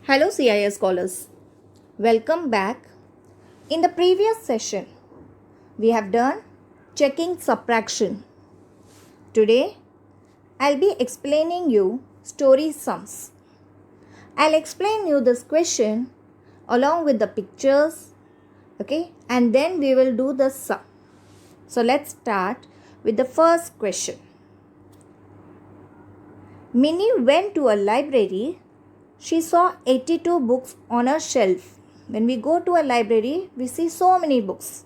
Hello CIS scholars, welcome back. In the previous session, we have done checking subtraction. Today, I'll be explaining you story sums. I'll explain you this question along with the pictures, okay, and then we will do the sum. So let's start with the first question. Minnie went to a library. She saw 82 books on a shelf. When we go to a library, we see so many books.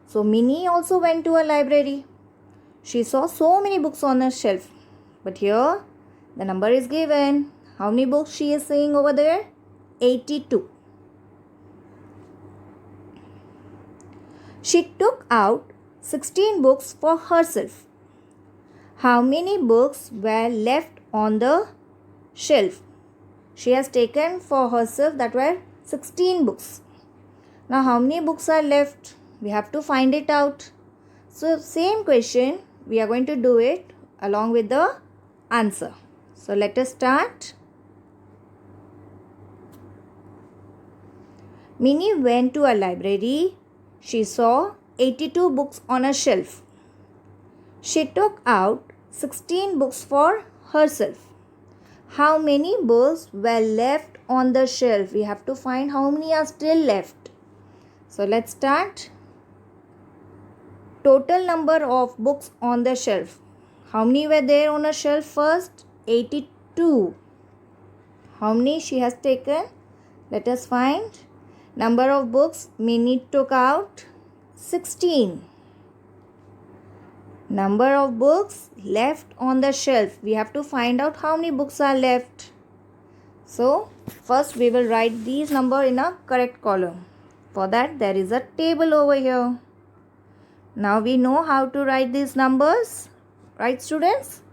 So Minnie also went to a library. She saw so many books on a shelf. But here, the number is given. How many books she is seeing over there? 82. She took out 16 books for herself. How many books were left on the shelf? She has taken for herself that were 16 books. Now how many books are left? We have to find it out. So same question, we are going to do it along with the answer. So let us start. Minnie went to a library. She saw 82 books on a shelf. She took out 16 books for herself. How many books were left on the shelf? We have to find how many are still left. So let's start. Total number of books on the shelf. How many were there on a shelf first? 82. How many she has taken? Let us find. Number of books Minnie took out 16. Number of books left on the shelf. We have to find out how many books are left. So, first we will write these numbers in a correct column. For that, there is a table over here. Now we know how to write these numbers. Right, students?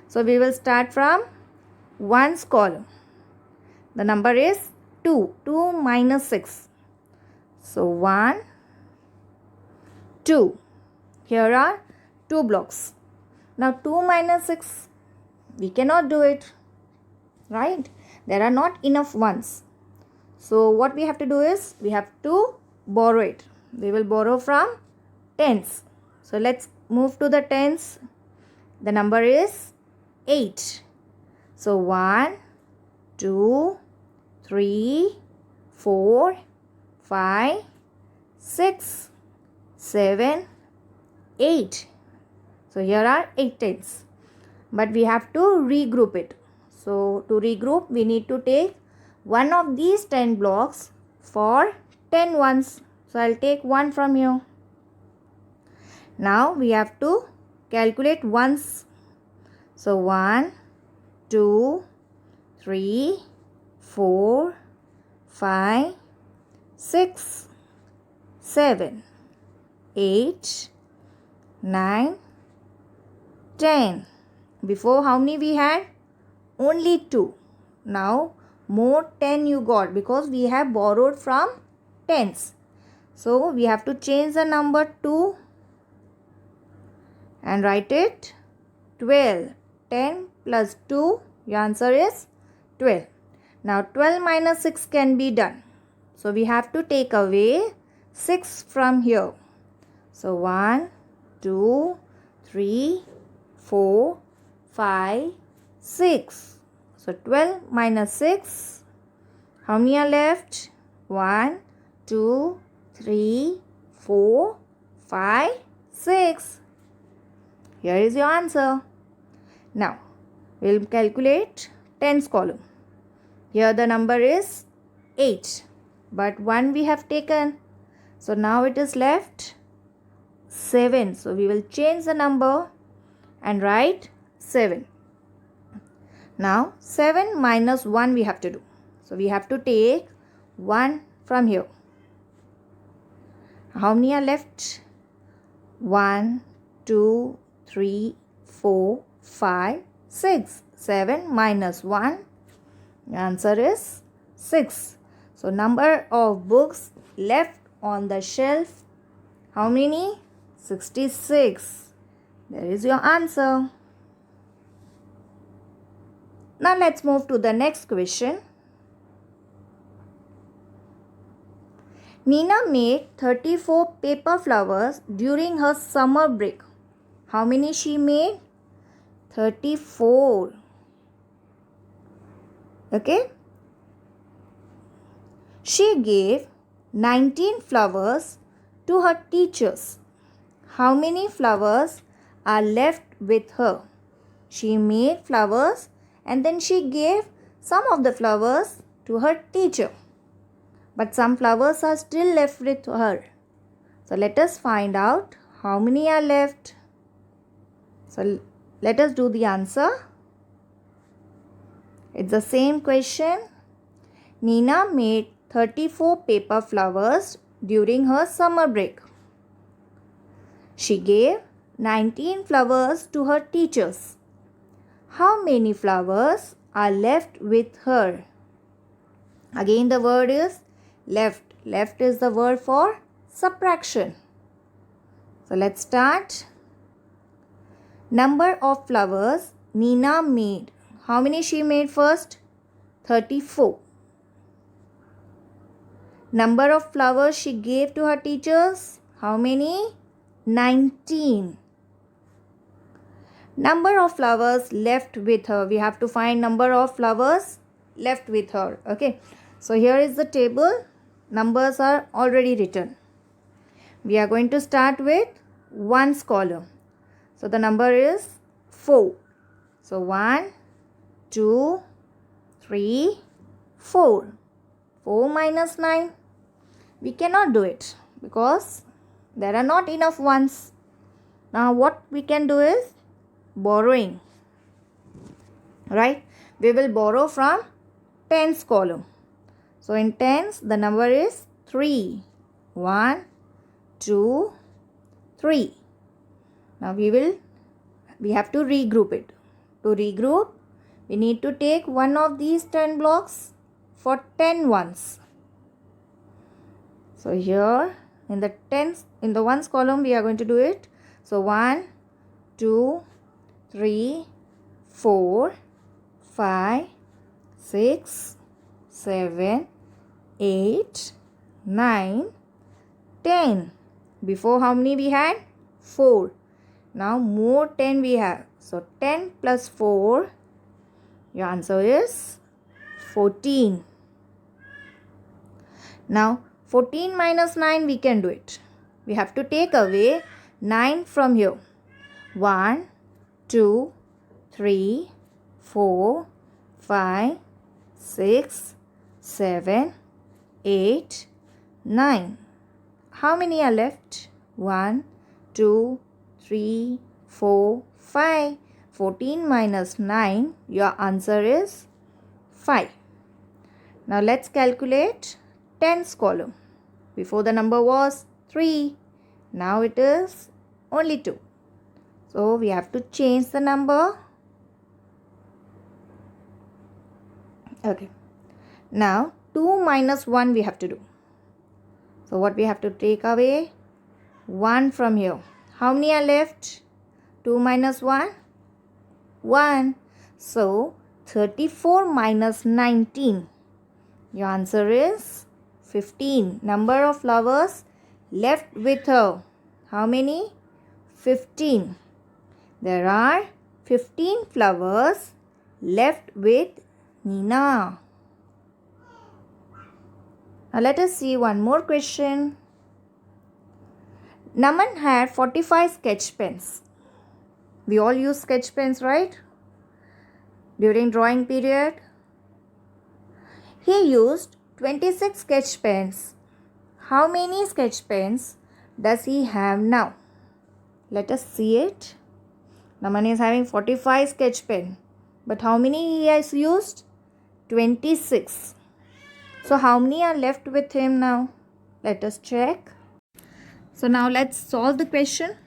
So, we will start from ones column. The number is 2. 2 minus 6. So, 1, 2. Here are 2 blocks. Now 2 minus 6, we cannot do it, right? There are not enough ones. So what we have to do is, we have to borrow it. We will borrow from tens. So let's move to the tens. The number is 8. So 1, 2, 3, 4, 5, 6, 7, 8. So here are 8 tens. But we have to regroup it. So to regroup, we need to take one of these 10 blocks for 10 ones. So I'll take one from here. Now we have to calculate ones. So 1, 2, 3, 4, 5, 6, 7, 8, 9, 10. Before how many we had? Only 2. Now more 10 you got because we have borrowed from tens. So we have to change the number 2 and write it 12. 10 plus 2, your answer is 12. Now 12 minus 6 can be done. So we have to take away 6 from here. So 1, 2, 3, 4, 5, 6. So 12 minus 6. How many are left? 1, 2, 3, 4, 5, 6. Here is your answer. Now, we will calculate tens column. Here the number is 8. But 1 we have taken. So now it is left 7. So we will change the number and write 7. Now 7 minus 1 we have to do. So we have to take 1 from here. How many are left? 1, 2, 3, 4, 5, 6. 7 minus 1. The answer is 6. So number of books left on the shelf. How many? 66. There is your answer. Now let's move to the next question. Nina made 34 paper flowers during her summer break. How many she made? 34. Okay. She gave 19 flowers to her teachers. How many flowers are left with her? She made flowers and then she gave some of the flowers to her teacher. But some flowers are still left with her. So let us find out how many are left. So let us do the answer. It's the same question. Nina made 34 paper flowers during her summer break. She gave 19 flowers to her teachers. How many flowers are left with her? Again the word is left. Left is the word for subtraction. So let's start. Number of flowers Nina made. How many she made first? 34. Number of flowers she gave to her teachers. How many? 19. Number of flowers left with her. We have to find number of flowers left with her. Okay. So here is the table. Numbers are already written. We are going to start with ones column. So the number is 4. So 1, 2, 3, 4. 4 minus 9. We cannot do it because there are not enough ones. Now what we can do is borrowing. Right? We will borrow from tens column. So in tens the number is 3. 1, 2, 3. Now we have to regroup it. To regroup, we need to take one of these 10 blocks for 10 ones. So here in the ones column we are going to do it. So 1, 2, 3, 4, 5, 6, 7, 8, 9, 10. Before how many we had? 4. Now more 10 we have. So 10 plus 4, your answer is 14. Now 14 minus 9 we can do it. We have to take away 9 from here. 1, 2, 3, 4, 5, 6, 7, 8, 9. How many are left? 1, 2, 3, 4, 5. 14 minus 9, your answer is 5. Now let's calculate tens column. Before the number was 3. Now it is only 2. So we have to change the number. Okay. Now 2 minus 1 we have to do. So what we have to take away? 1 from here. How many are left? 2 minus 1? 1. So 34 minus 19. Your answer is 15. Number of flowers left with her. How many? 15. There are 15 flowers left with Nina. Now let us see one more question. Naman had 45 sketch pens. We all use sketch pens, right? During drawing period. He used 26 sketch pens. How many sketch pens does he have now? Let us see it. Naman is having 45 sketch pen. But how many he has used? 26. So how many are left with him now? Let us check. So now let's solve the question.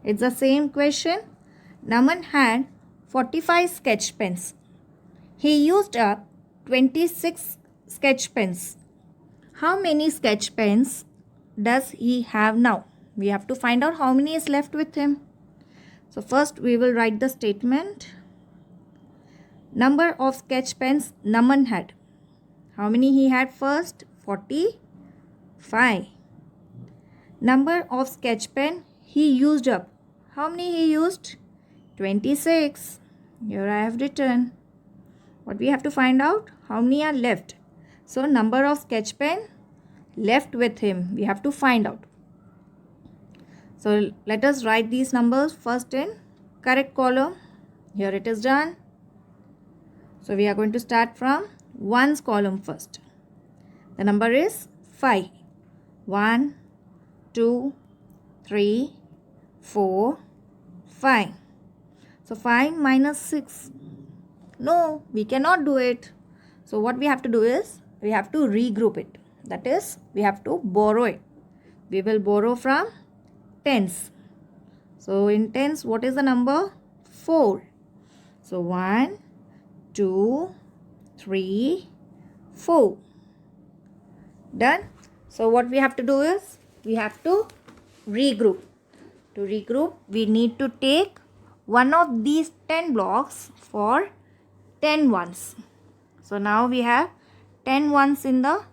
It's the same question. Naman had 45 sketch pens. He used up 26 sketch pens. How many sketch pens does he have now? We have to find out how many is left with him. So first we will write the statement. Number of sketch pens Naman had. How many he had first? 45. 5. Number of sketch pen he used up. How many he used? 26. Here I have written. What we have to find out? How many are left? So number of sketch pen left with him. We have to find out. So let us write these numbers first in correct column. Here it is done. So we are going to start from 1's column first. The number is 5. 1, 2, 3, 4, 5. So 5 minus 6. No, we cannot do it. So what we have to do is, we have to regroup it. That is, we have to borrow it. We will borrow from tens. So in tens, what is the number? 4. So 1, 2, 3, 4. Done. So what we have to do is, we have to regroup. To regroup, we need to take one of these 10 blocks for 10 ones. So now we have 10 ones in the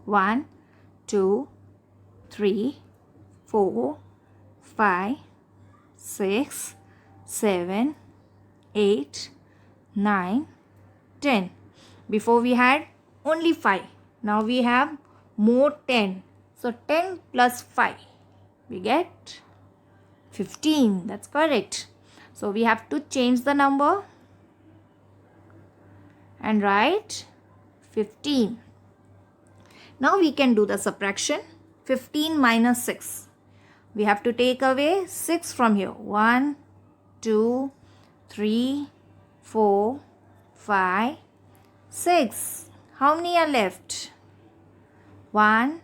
1, 2, 3, 4, 5, 6, 7, 8, 9, 10. Before we had only 5. Now we have more 10. So 10 plus 5. We get 15. That's correct. So we have to change the number and write 15. Now we can do the subtraction. 15 minus 6. We have to take away 6 from here. 1, 2, 3, 4, 5, 6. How many are left? 1,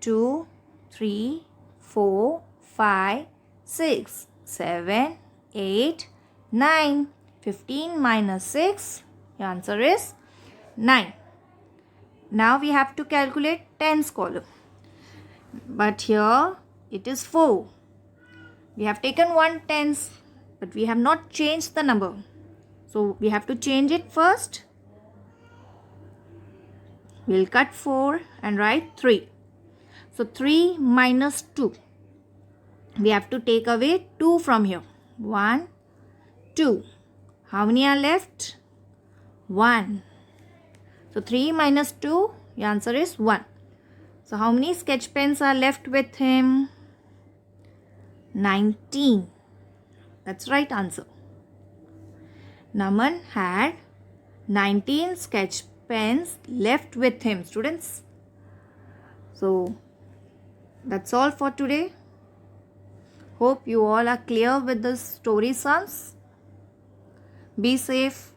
2, 3, 4, 5, 6, 7, 8, 9. 15 minus 6. The answer is 9. Now we have to calculate tens column. But here it is 4. We have taken one tens, but we have not changed the number. So we have to change it first. We'll cut 4 and write 3. So 3 minus 2. We have to take away 2 from here. 1, 2. How many are left? 1. So 3 minus 2, the answer is 1. So how many sketch pens are left with him? 19. That's right answer. Naman had 19 sketch pens left with him, students. So that's all for today. Hope you all are clear with the story sums. Be safe.